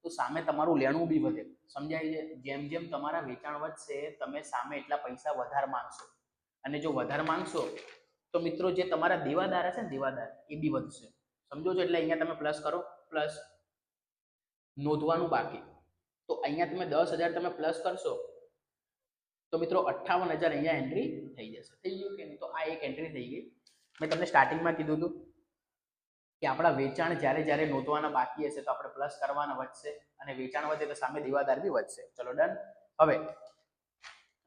તો સામે તમારું લેણું બી વધે. સમજાય છે? જેમ જેમ તમારા વેચાણ વધશે, તમે સામે એટલા પૈસા વધારે માંગશો, અને જો વધારે માંગશો તો મિત્રો જે તમારા દેવાદાર હશે ને, દેવાદાર એ બી વધશે. સમજો છો? એટલે અહીંયા તમે પ્લસ કરો, પ્લસ નોંધવાનું બાકી. તો અહીંયા તમે 10,000 તમે પ્લસ કરશો તો મિત્રો 58,000 અહીંયા એન્ટ્રી થઈ જશે. થઈ ગયું કે નહીં? તો આ એક એન્ટ્રી થઈ ગઈ. મેં તમને સ્ટાર્ટિંગમાં કીધું હતું કે આપણા વેચાણ જ્યારે નોંધવાના બાકી હશે તો આપણે પ્લસ કરવાના, વધશે, અને વેચાણ વધે તો સામે દેવાદાર બી વધશે. ચલો ડન. હવે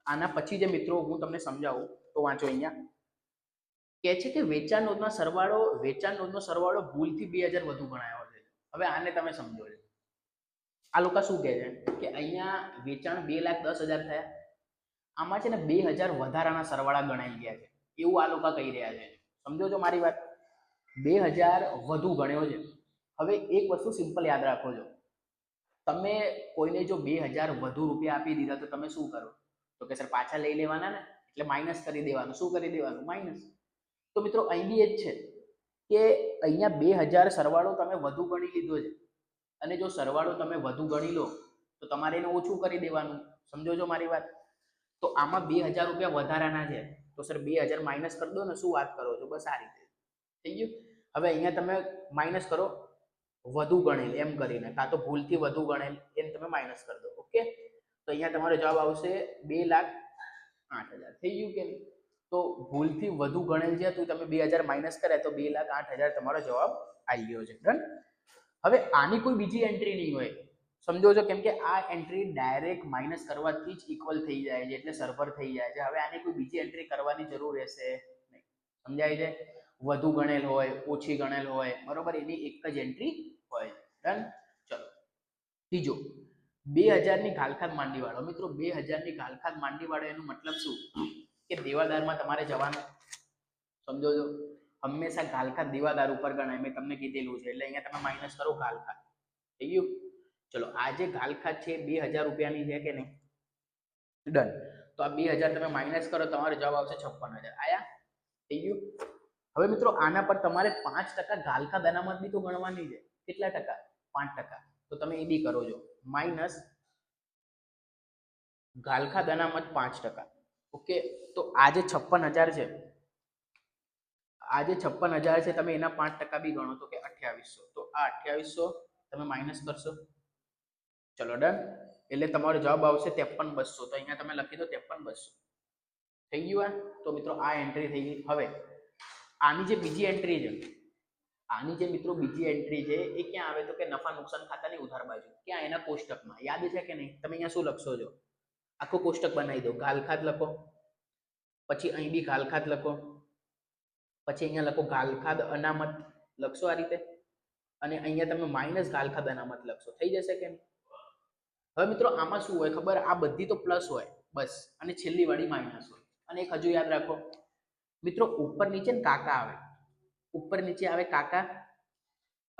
આના પછી જે મિત્રો હું તમને સમજાવું તો વાંચો. અહીંયા કહે છે કે વેચાણ નોંધનો સરવાળો ભૂલથી 2,000 વધુ ગણાયો છે. હવે આને તમે સમજો. આ લોકો શું કહે છે કે અહીંયા વેચાણ 2,10,000 થયા, આમાં છે ને 2,000 વધારાના સરવાળા ગણાઈ ગયા છે, એવું આ લોકો કહી રહ્યા છે. સમજો છો મારી વાત? 2,000 વધુ ગણ્યો છે. હવે એક વસ્તુ સિમ્પલ યાદ રાખો છો, તમે કોઈને જો 2,000 વધુ રૂપિયા આપી દીધા તો તમે શું કરો? તો કે સર પાછા લઈ લેવાના ને, એટલે માઇનસ કરી દેવાનું. શું કરી દેવાનું? માઇનસ. તો મિત્રો અહીં બી એ જ છે કે અહીંયા 2,000 સરવાળો તમે વધુ ગણી લીધો છે, અને જો સરવાળો તમે વધુ ગણી લો તો તમારે એને ઓછું કરી દેવાનું. સમજો છો મારી વાત? તો આમાં 2,000 રૂપિયા વધારાના છે, તો સર 2,000 માઇનસ કરી દો ને. શું વાત કરો છો? બસ આ રીતે થઈ ગયું. હવે અહીંયા તમે માઇનસ કરો વધુ ગણેલ એમ કરીને, કાં તો ભૂલથી વધુ ગણેલ એમ તમે માઇનસ કરી દો. ઓકે, તો અહીંયા તમારો જવાબ આવશે 2,08,000. થઈ ગયું કે નહીં? તો ભૂલથી વધુ ગણેલ છે તો તમે 2,000 માઇનસ કર્યા તો 2,08,000 તમારો જવાબ આવી ગયો છે. ડન. હવે આની કોઈ બીજી એન્ટ્રી નહીં હોય. સમજો છો? કેમ કે આ એન્ટ્રી ડાયરેક્ટ માઇનસ કરવાથી જ ઇક્વલ થઈ જાય છે, એટલે સર્વર થઈ જાય છે. હવે આની કોઈ બીજી એન્ટ્રી કરવાની જરૂર રહેશે નહીં. સમજાય છે? વધુ ગણેલ હોય, ઓછી ગણેલ હોય, બરોબર, એની એક જ એન્ટ્રી હોય. ડન. ચલો ત્રીજો, 2,000 ની ઘાલખાત માંડી વાળો. મિત્રો 2,000 ની ઘાલખાત માંડી વાળો એનો મતલબ શું કે દેવાદારમાં તમારે જવાનું. સમજો છો? હંમેશા ઘાલખાત દેવાદાર ઉપર ગણાય, મેં તમને કીધેલું છે. એટલે અહીંયા તમે માઇનસ કરો ઘાલખાત. થઈ ગયું? ચલો આ જે ઘાલખાત છે 2,000 રૂપિયાની છે કે નહીં? ડન. તો આ 2,000 તમે માઇનસ કરો, તમારો જવાબ આવશે 56,000. આયા? થઈ ગયું? હવે મિત્રો આના પર તમારે 5% ઘાલખાત અનામત બી તો ગણવાની છે. કેટલા ટકા? 5%. તો તમે એ બી કરો છો, માઇનસ ઘાલખાત અનામત 5%. ઓકે, તો આ જે 56,000 છે, તમે એના 5% બી ગણો તો કે 2,800. તો આ 2,800 તમે માઇનસ કરશો. ચલો ડન. એટલે તમારો જવાબ આવશે 53,200. તો અહીંયા તમે લખી દો 53,200. થઈ ગયું? તો મિત્રો આ એન્ટ્રી થઈ ગઈ. હવે આની જે બીજી એન્ટ્રી છે, એ ક્યાં આવે? તો કે નફા નુકસાન ખાતાની ઉધાર બાજુ. ક્યાં? એના કોષ્ટકમાં. યાદ છે કે નહીં? તમે અહીંયા શું લખશો? જો આખું કોષ્ટક બનાવી દો. ઘાલખાત લખો, પછી અહીં બી ઘાલખાત લખો, પછી અહીંયા લખો ઘાલખાત અનામત લખશો આ રીતે, અને અહીંયા તમે માઇનસ ઘાલખાત અનામત લખશો. થઈ જશે કે નહીં? હવે મિત્રો આમાં શું હોય ખબર? આ બધી તો પ્લસ હોય બસ, અને છેલ્લી વાળી માઇનસ હોય. અને એક હજુ યાદ રાખો મિત્રો, ઉપર નીચે ને કાકા આવે, ઉપર નીચે આવે કાકા,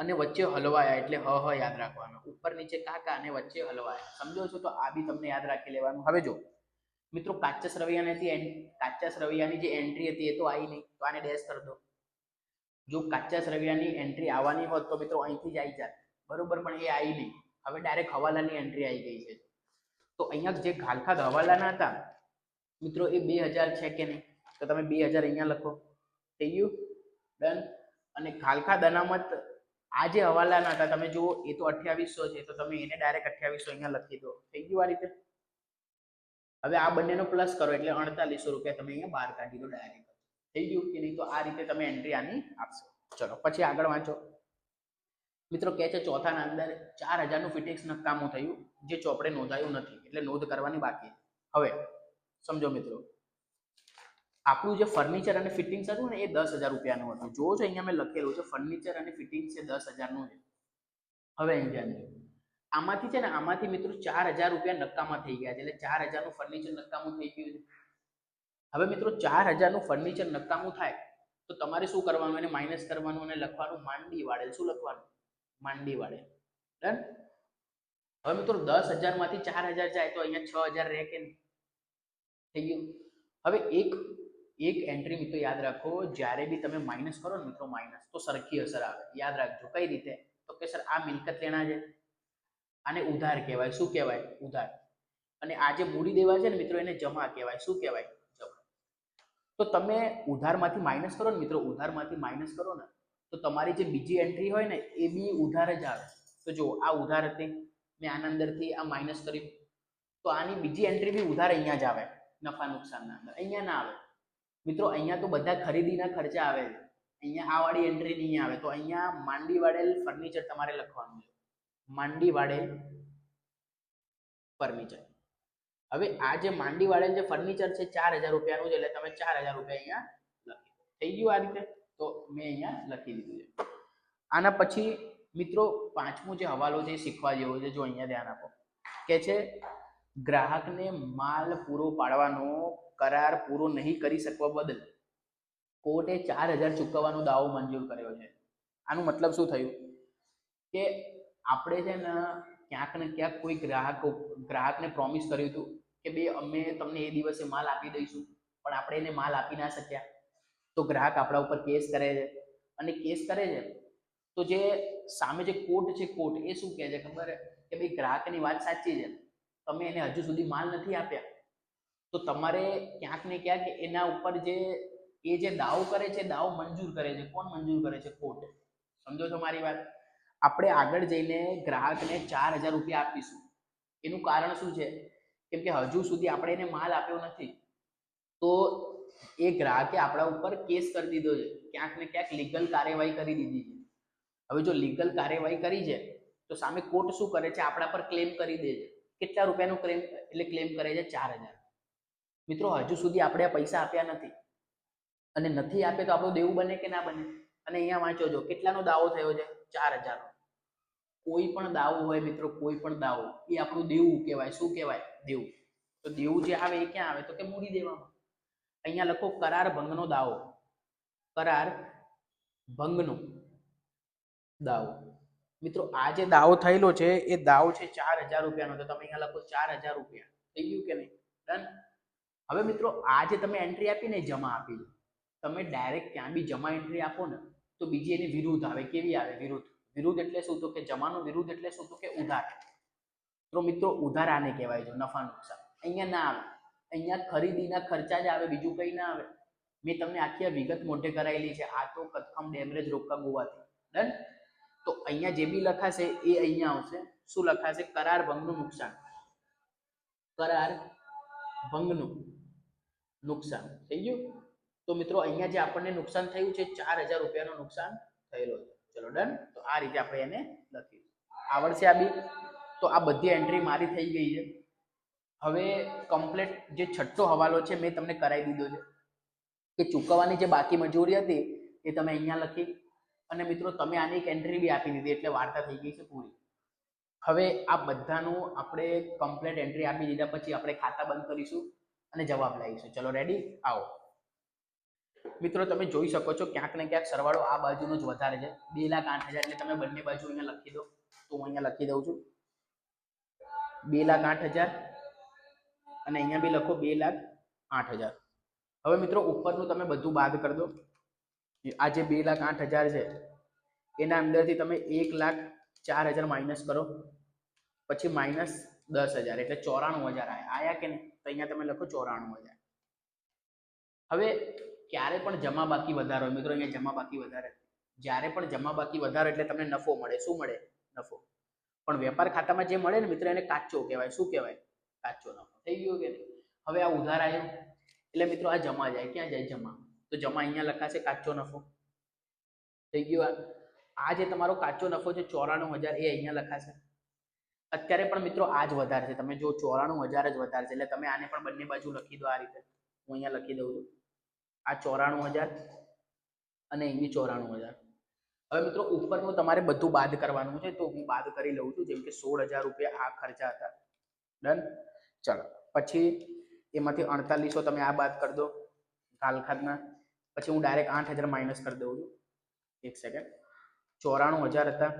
અને વચ્ચે હલવાયા, એટલે હ યાદ રાખવાનું. ઉપર નીચે કાકા અને વચ્ચે હલવાયા. સમજો છો? તો આ બી તમને યાદ રાખી લેવાનું. હવે જો મિત્રો કાચસ રવૈયાની જે એન્ટ્રી હતી એ તો આવી નહીં, તો આને ડેશ કરી દો. જો કાચસ રવૈયાની એન્ટ્રી આવવાની હોત તો મિત્રો અહીંથી જ આવી જાત, બરોબર, પણ એ આવી નહીં. હવે ડાયરેક્ટ હવાલાની એન્ટ્રી આવી ગઈ છે. તો અહીંયા જે ઘાલખાત હવાલાના હતા મિત્રો એ 2,000 છે કે નહીં? તો તમે 2,000 અહીંયા લખો. થઈ ગયું? ડન. અને ઘાલખાત અનામત આ જે હવાલાના હતા તમે જુઓ એ તો 2800 છે, તો તમે એને ડાયરેક્ટ 2800 અહીંયા લખી દો. થઈ ગયું આ રીતે. હવે આ બંનેનો પ્લસ કરો એટલે 4800 રૂપિયા તમે અહીંયા બહાર કાઢી દો ડાયરેક્ટ. થઈ ગયું કે નહીં? તો આ રીતે તમે એન્ટ્રી આની આપશો. ચલો પછી આગળ વાંચો. મિત્રો કહે છે ચોથાના અંદર 4000 નું ફિટિંગ્સ નકામું થયું જે ચોપડે નોંધાયું નથી, એટલે નોંધ કરવાની બાકી. હવે સમજો મિત્રો, આપણું જે ફર્નિચર અને ફિટિંગ્સ હતું ને એ 10000 રૂપિયાનું હતું. જો છો અહીંયા મેં લખેલું છે ફર્નિચર અને ફિટિંગ્સ છે 10000 નું છે. હવે અહીંયા આમાંથી છે ને આમાંથી મિત્રો 4000 રૂપિયા નકામા થઈ ગયા છે, એટલે 4000 નું ફર્નિચર નકામું થઈ ગયું છે. હવે મિત્રો 4000 નું ફર્નિચર નકામું થાય તો તમારે શું કરવાનું? એને માઇનસ કરવાનું અને લખવાનું માંડી વાળેલ. શું લખવાનું? માંડી વાળેલ. ડન. હવે મિત્રો 10000 માંથી 4000 જાય તો અહીંયા 6000 રહે કે નહીં? થઈ ગયું. હવે એક એન્ટ્રી મિત્રો યાદ રાખો, જ્યારે બી તમે માઇનસ કરો ને મિત્રો, માઇનસ તો સરખી અસર આવે. યાદ રાખજો. કઈ રીતે? તો કે સર આ મિલકત લેણા છે, આને ઉધાર કહેવાય. શું કહેવાય? ઉધાર. અને આ જે મૂડી દેવા છે ને મિત્રો એને જમા કહેવાય. શું કહેવાય? જમા. તો તમે ઉધારમાંથી માઇનસ કરો ને મિત્રો, ઉધારમાંથી માઇનસ કરો ને તો તમારી જે બીજી એન્ટ્રી હોય ને એ બી ઉધાર જ આવે. તો જો આ ઉધાર હતી, મેં આના અંદરથી આ માઇનસ કર્યું, તો આની બીજી એન્ટ્રી બી ઉધાર અહીંયા જ આવે, નફા નુકસાનના અંદર. અહીંયા ના આવે મિત્રો. અહીંયા તો બધા ખરીદીના ખર્ચા આવે છે, અહીંયા આ વાળી એન્ટ્રી નહીં આવે. તો અહીંયા માંડી વાળેલ ફર્નિચર તમારે લખવાનું છે. માંડી વાળેલ ફર્નિચર. હવે આ જે માંડી વાળેલ જે ફર્નિચર છે 4000 રૂપિયાનું છે, એટલે તમે 4000 રૂપિયા અહીંયા લખી. થઈ ગયું આ રીતે? તો મેં અહીંયા લખી દીધું છે. આના પછી મિત્રો પાંચમો જે હવાલો છે શીખવા જેવો છે. જો અહીંયા ધ્યાન આપો. કે છે ગ્રાહકને માલ પૂરો પાડવાનો કરાર પૂરો નહીં કરી શકવા બદલ કોર્ટે 4000 ચૂકવવાનો દાવો મંજૂર કર્યો છે. આનું મતલબ શું થયું? કે આપણે છે ને ક્યાંક ને ક્યાંક કોઈ ગ્રાહકને પ્રોમિસ કર્યું હતું કે બે અમે તમને એ દિવસે માલ આપી દઈશું, પણ આપણે એને માલ આપી ના શક્યા. તો ગ્રાહક આપણા ઉપર કેસ કરે છે, અને કેસ કરે છે તો જે સામે જે કોર્ટ છે, કોર્ટ એ શું કહે છે ખબર? કે ભાઈ ગ્રાહકની વાત સાચી છે, તમે એને હજુ સુધી માલ નથી આપ્યા, તો તમારે ક્યાંક ને ક્યાંક એના ઉપર જે દાવો કરે છે, દાવો મંજૂર કરે છે. કોણ મંજૂર કરે છે? કોર્ટ. સમજો છો મારી વાત? આપણે આગળ જઈને ગ્રાહકને 4000 રૂપિયા આપીશું. એનું કારણ શું છે? કેમ કે હજુ સુધી આપણે એને માલ આપ્યો નથી, તો એ ગ્રાહકે આપણા ઉપર કેસ કરી દીધો છે, ક્યાંક ને ક્યાંક લીગલ કાર્યવાહી કરી દીધી છે. હવે જો લીગલ કાર્યવાહી કરી છે તો સામે કોર્ટ શું કરે છે? આપણા પર ક્લેમ કરી દે છે. કેટલા રૂપિયાનું ક્લેમ? એટલે ક્લેમ કરે છે 4000. મિત્રો હજુ સુધી આપણે આ પૈસા આપ્યા નથી, અને નથી આપે તો આપણું દેવું બને કે ના બને? અને અહીંયા વાંચો જો કેટલાનો દાવો થયો છે? 4000 નો. કોઈ પણ દાવો હોય મિત્રો, કોઈ પણ દાવો એ આપણું દેવું કહેવાય. શું કહેવાય? દેવું. તો દેવું જે આવે એ ક્યાં આવે? તો કે મૂડી દેવામાં. અહીંયા લખો કરાર ભંગનો દાવો. કરાર ભંગનો દાવો. મિત્રો આ જે દાવો થયેલો છે એ દાવો છે 4000 રૂપિયાનો. તો તમે અહીંયા લખો 4000 રૂપિયા. થઈ ગયું કે નહીં? ડન. હવે મિત્રો આ જે તમે એન્ટ્રી આપી ને જમા આપી, તમે ડાયરેક્ટ ક્યાં બી જમા એન્ટ્રી આપો ને તો બીજી એની વિરુદ્ધ આવે. કેવી આવે? વિરુદ્ધ. વિરુદ્ધ એટલે શું? તો કે જમાનો વિરુદ્ધ એટલે શું? તો કે ઉધાર. તો મિત્રો ઉધાર આને કહેવાય. જો નફા નુકસાન અહીંયા ના આવે, અહીંયા ખરીદીના ખર્ચા જ આવે, બીજું કંઈ ના આવે. મેં તમને આખી વિગત મોઢે કરાયેલી છે. આ તો કથમ ડેમરેજ રોકા ગોવાથી. ડન. તો અહીંયા જે બી લખાશે એ અહીંયા આવશે. શું લખાશે? કરાર ભંગનું નુકસાન. કરાર ભંગનું નુકસાન. થઈ ગયું? તો મિત્રો અહીંયા જે આપણને નુકસાન થયું છે 4000 રૂપિયાનું નુકસાન થયેલો છે. ચલો ડન. તો આ રીતે આપણે એને લખીશું. આવડશે આ બી? તો આ બધી એન્ટ્રી મારી થઈ ગઈ છે. હવે કમ્પ્લીટ જે છઠ્ઠો હવાલો છે મેં તમને કરાવી દીધો છે કે ચૂકવવાની જે બાકી મજૂરી હતી એ તમે અહીંયા લખી, અને મિત્રો તમે આની એક એન્ટ્રી બી આપી દીધી, એટલે વાર્તા થઈ ગઈ છે પૂરી. હવે આ બધાનું આપણે કમ્પ્લીટ એન્ટ્રી આપી દીધા પછી આપણે ખાતા બંધ કરીશું અને જવાબ લાવીશું. ચલો રેડી? આવો મિત્રો. તમે જોઈ શકો છો ક્યાંક ને ક્યાંક સરવાળો આ બાજુનો જ વધારે છે, 2,08,000. એટલે તમે બંને બાજુ અહીંયા લખી દો. તો હું અહીંયા લખી દઉં છું 2,08,000, અને અહીંયા બી લખો 2,08,000. હવે મિત્રો ઉપરનું તમે બધું બાદ કરી દો. આ જે 2,08,000 છે એના અંદરથી તમે 1,04,000 માઇનસ કરો, પછી માઇનસ 10,000 એટલે 94,000 આયા કે નહીં? તો અહીંયા તમે લખો 94,000. હવે ક્યારે પણ જમા બાકી વધારે હોય મિત્રો, અહીંયા જમા બાકી વધારે જ્યારે પણ જમા બાકી વધારો એટલે તમને નફો મળે. શું મળે? નફો. પણ વેપાર ખાતામાં જે મળે ને મિત્રો એને કાચો કહેવાય. શું કહેવાય? કાચો નફો. થઈ ગયો કે નહીં? હવે આ ઉધાર આવ્યો એટલે મિત્રો આ જમા જાય. ક્યાં જાય? જમા. તો જમા અહીંયા લખાશે કાચો નફો. થઈ ગયું. આ જે તમારો કાચો નફો છે 94,000 એ અહીંયા લખાશે. અત્યારે પણ મિત્રો આ જ વધારે છે. તમે જો 94,000 જ વધારે છે એટલે તમે આને પણ બંને બાજુ લખી દો આ રીતે. હું અહીંયા લખી દઉં છું. આ 94,000 અને અહીં બી 94,000. હવે મિત્રો ઉપરનું તમારે બધું બાદ કરવાનું છે તો હું બાદ કરી લઉં છું. જેમ કે 16,000 રૂપિયા આ ખર્ચા હતા. ડન. ચલો પછી એમાંથી 4800 તમે આ બાદ કરી દો કાલખાતના. પછી હું ડાયરેક્ટ 8,000 માઇનસ કરી દઉં છું. એક સેકન્ડ. 94,000 હતા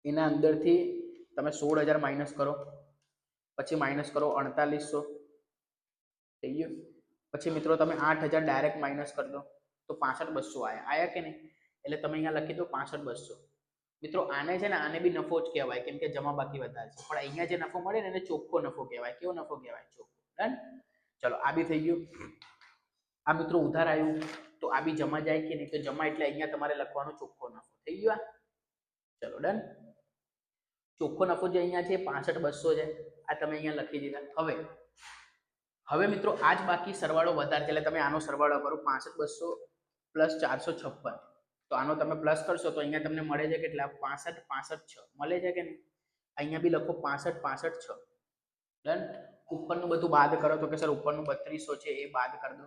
એના અંદરથી તમે 16,000 માઇનસ કરો. પછી માઇનસ કરો 4800. થઈ ગયું. પછી મિત્રો તમે 8,000 ડાયરેક્ટ માઇનસ કરી દો તો 65,200 આયા કે નહીં? એટલે તમે અહીંયા લખી દો 65,200. મિત્રો આને છે ને આને બી નફો જ કહેવાય કેમ કે જમા બાકી વધારે છે. પણ અહીંયા જે નફો મળે ને એને ચોખ્ખો નફો કહેવાય. કેવો નફો કહેવાય? ચોખ્ખો. ડન. ચલો આ બી થઈ ગયું. આ મિત્રો ઉધાર આવ્યું તો આ બી જમા જાય કે નહીં? તો જમા એટલે અહીંયા તમારે લખવાનું ચોખ્ખો નફો. થઈ ગયો. ચલો ડન. ચોખ્ખો નફો જે અહીંયા છે 65,200 છે. આ તમે અહીંયા લખી દીધા. હવે મિત્રો આ જ બાકી સરવાળો વધારે છે એટલે તમે આનો સરવાળો કરો. 65,200 પ્લસ 456. તો આનો તમે પ્લસ કરશો તો અહીંયા તમને મળે છે કેટલા? 65,65,6 મળે છે કે નહીં? અહીંયા બી લખો 65,65,6. ડન. ઉપરનું બધું બાદ કરો તો કે સર ઉપરનું 3200 છે એ બાદ કરી દો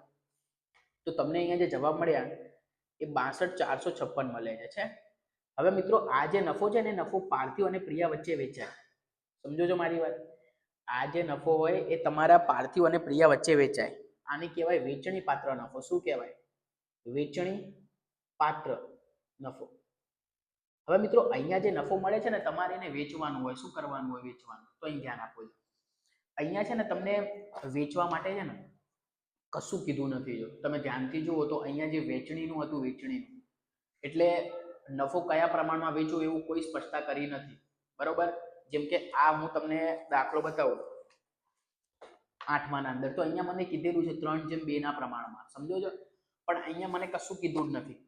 તો તમને અહીંયા જે જવાબ મળ્યા એ 62,456 મળે છે. હવે મિત્રો આ જે નફો છે ને નફો પાર્થિવ અને પ્રિયા વચ્ચે વેચાય. સમજો છો મારી વાત? આ જે નફો હોય એ તમારા પાર્થિવ અને પ્રિયા વચ્ચે વેચાય. આને કહેવાય વેચણી પાત્ર નફો. શું કહેવાય? વેચણી પાત્ર નફો. હવે મિત્રો અહીંયા જે નફો મળે છે ને તમારે એને વેચવાનું હોય. શું કરવાનું હોય? વેચવાનું. તો અહીં ધ્યાન આપો. અહીંયા છે ને તમને વેચવા માટે છે ને કશું કીધું નથી. જો તમે ધ્યાનથી જુઓ તો અહીંયા જે વેચણીનું હતું વેચણીનું એટલે નફો કયા પ્રમાણમાં વેચવું એવું કોઈ સ્પષ્ટતા કરી નથી. બરોબર. જેમ કે આ હું તમને દાખલો બતાવું 8મા ના અંદર તો અહીંયા મને કીધેલું છે 3:2 ના પ્રમાણમાં. સમજો છો? પણ અહીંયા મને કશું કીધું જ નથી.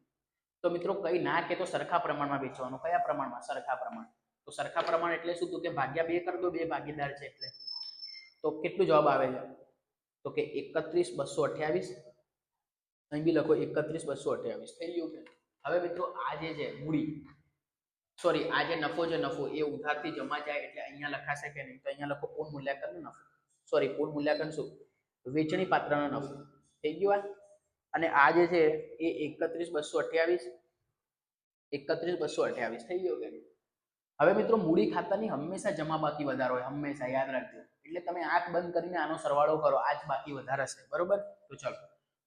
તો મિત્રો કઈ ના કે તો સરખા પ્રમાણમાં વેચવાનું. કયા પ્રમાણમાં? સરખા પ્રમાણ. તો સરખા પ્રમાણ એટલે શું? તો કે ભાગ્યા 2 કરી દો. 2 ભાગીદાર છે એટલે. તો કેટલું જવાબ આવે છે? તો કે 31,228. અહીં બી લખો 31,228. થઈ ગયું કે? હવે મિત્રો આ જે છે મૂડી સોરી આ જે નફો છે નફો એ ઉધારથી જમા જાય એટલે અહીંયા લખાશે કે નહીં? તો અહીંયા લખો પૂર્ણ મૂલ્યાંકનનો નફો. સોરી પૂર્ણ મૂલ્યાંકન શું? વેચણી પાત્રનો નફો. થઈ ગયું. અને આ જે છે એ 31,228 થઈ ગયો કે? હવે મિત્રો મૂડી ખાતાની હંમેશા જમા બાકી વધારો હોય. હંમેશા યાદ રાખજો. એટલે તમે આંખ બંધ કરીને આનો સરવાળો કરો. આ જ બાકી વધારે છે. બરોબર. તો ચલો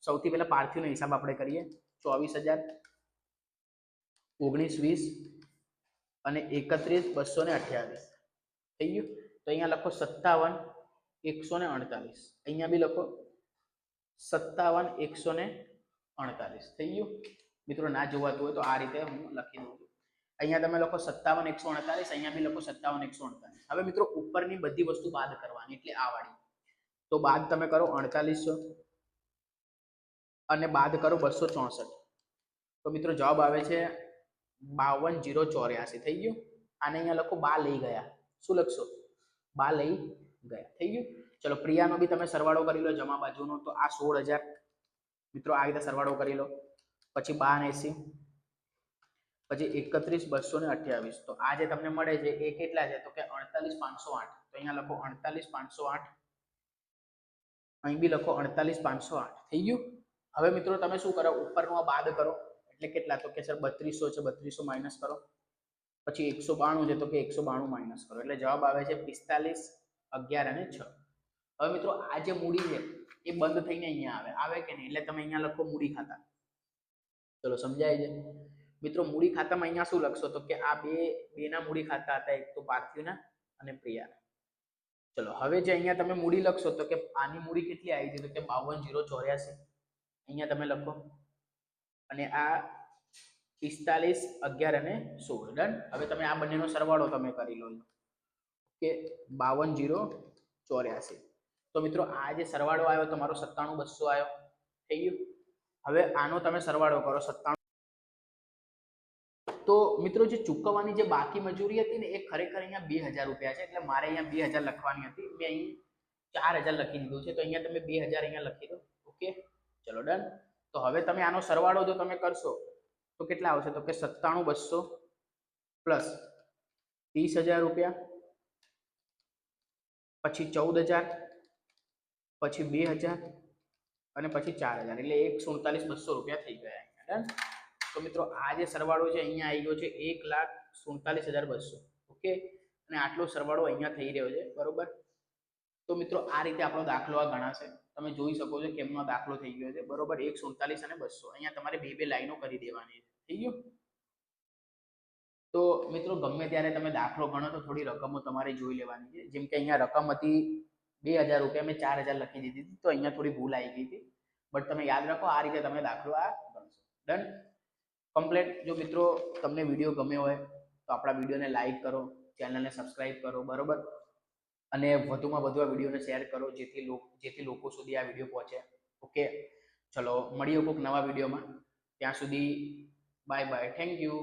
સૌથી પહેલા પાર્થિવનો હિસાબ આપણે કરીએ. 24,000 19 20 અને 31,228 થઈ ગયું. તો અહીંયા લખો 57,148. અહીંયા બી લખો 57,148 થઈ ગયું. મિત્રો ના જોવાતું હોય તો આ રીતે હું લખી દઉં છું. અહીંયા તમે લખો 57,148. અહીંયા બી લખો 57,148. હવે મિત્રો ઉપરની બધી વસ્તુ બાદ કરવાની એટલે આ વાળી. તો બાદ તમે કરો 4800 અને બાદ કરો 264. તો મિત્રો જવાબ આવે છે 52,084. થઈ ગયું. આને અહીંયા લખો બા લઈ ગયા. શું લખશો? બા લઈ ગયા. થઈ ગયું. ચલો પ્રિયાનો બી તમે સરવાળો કરી લો જમા બાજુનો. તો આ 16,000 મિત્રો આ રીતે સરવાળો કરી લો. પછી 82 પછી 31,228. તો આ જે તમને મળે છે એ કેટલા છે? તો કે 48,508. તો અહીંયા લખો 48,508. અહીં બી લખો 48,508. થઈ ગયું. હવે મિત્રો તમે શું કરો? ઉપરનો આ બાદ કરો એટલે કેટલા? તો કે સર 3200 છે. 3200 માઇનસ કરો. પછી 192 છે. તો કે 192 માઇનસ કરો. એટલે જવાબ આવે છે 45, 11 અને 6. હવે મિત્રો આ જે મૂડી છે એ બંધ થઈને અહીંયા આવે કે નહીં? એટલે તમે અહીંયા લખો મૂડી ખાતા. ચલો સમજાય છે મિત્રો? મૂડી ખાતામાં અહીંયા શું લખશો? તો કે આ બેના મૂડી ખાતા હતા. એક તો પાર્થિવના અને પ્રિયાના. ચલો હવે જે અહીંયા તમે મૂડી લખશો તો કે આની મૂડી કેટલી આવી છે? તો કે 52,084. અહીંયા તમે લખો. અને આ 45, 11 અને 16. ડન. હવે તમે આ બંનેનો સરવાળો તમે કરી લો કે 52,084. તો મિત્રો આ જે સરવાળો આવ્યો તમારો 97,200 આવ્યો. થઈ ગયું. હવે આનો તમે સરવાળો કરો 97 મિત્રો જે ચૂકવવાની જે બાકી મજૂરી હતી ને એ ખરેખર અહીંયા 2000 રૂપિયા છે, એટલે મારે અહીંયા 2000 લખવાની હતી, મેં અહીં 4000 લખી દીધું છે, તો અહીંયા તમે 2000 અહીંયા લખી દો. ઓકે, ચલો ડન. તો હવે તમે આનો સરવાળો જો તમે કરશો તો કેટલા આવશે, તો કે 97200 પ્લસ 30000 રૂપિયા, પછી 14000, પછી 2000 અને પછી 4000, એટલે 1,47,200 રૂપિયા થઈ ગયા અહીંયા. ડન. તો મિત્રો આ જે સરવાળો છે અહીંયા આવી ગયો છે 1,47,200. ઓકે, અને આટલો સરવાળો અહીંયા થઈ રહ્યો છે, બરોબર. તો મિત્રો આ રીતે આપણો દાખલો આ ગણાશે. તમે જોઈ શકો છો કેમનો દાખલો થઈ ગયો છે, બરોબર. 147 અને 200 અહીંયા તમારે બે લાઈનો કરી દેવાની છે. થઈ ગયું. તો મિત્રો ગમે ત્યારે તમે દાખલો ગણો તો થોડી રકમો તમારે જોઈ લેવાની છે. જેમ કે અહીંયા રકમ હતી 2000 રૂપિયા, મેં 4000 લખી દીધી હતી, તો અહીંયા થોડી ભૂલ આવી ગઈ હતી. બટ તમે યાદ રાખો, આ રીતે તમે દાખલો આ ગણશો. Done, complete. જો મિત્રો તમને વિડીયો ગમ્યો હોય તો આપણા વિડીયોને લાઈક કરો, ચેનલને સબસ્ક્રાઈબ કરો, બરોબર. અને વધુમાં વધુ આ વિડીયોને શેર કરો, જેથી લોકો સુધી આ વિડીયો પહોંચે. ઓકે, ચલો મળીએ કોઈક નવા વિડીયોમાં. ત્યાં સુધી બાય બાય, થેન્ક યુ.